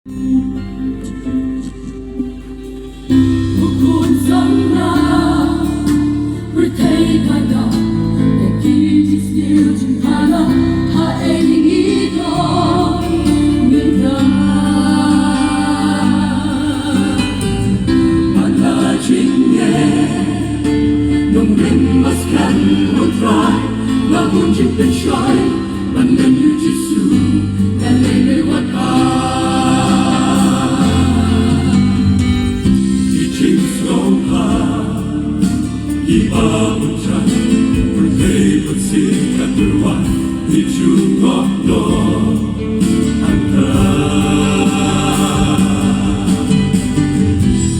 Bukod sa mga birthday ka na nagiging still Jumhala haeling ito Minda Malajingye Nung rinmaskan utray Labunjing pensyoy Bangan yu jisu Nalay wata Ibabutan Berkei bersikat beruang Hijau ngokno Anta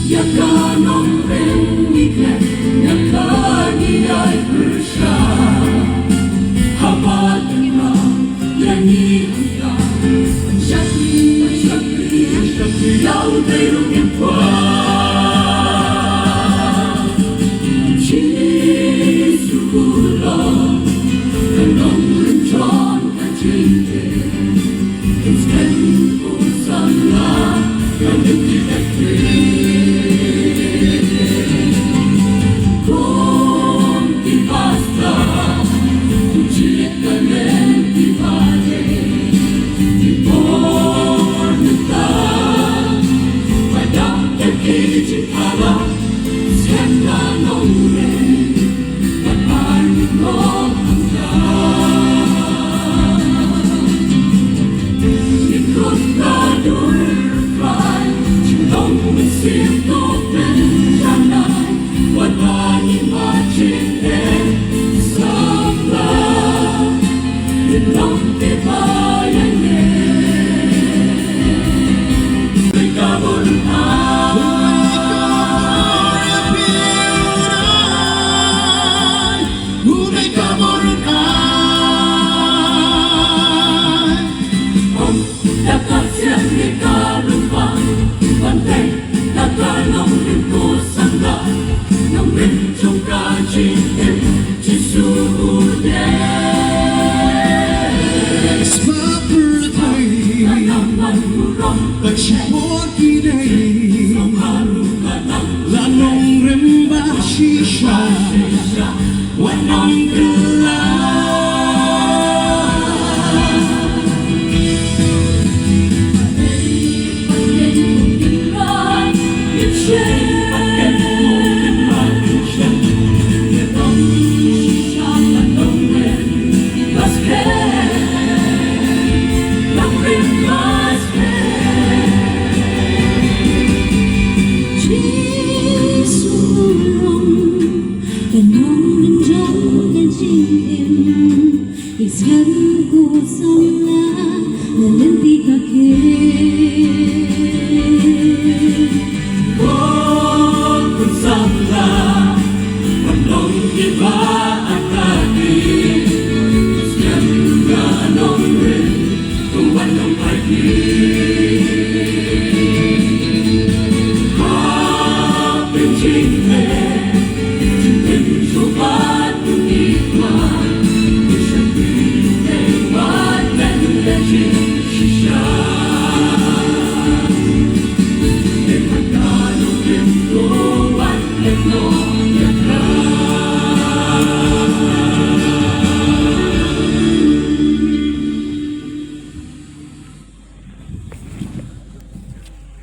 Yakan omreng iklan Yakan iyai bersyak Hamad dengar Yang iuya Syakri Yau terung impah But she won't be there. La nong rimba shisha, wanong kala.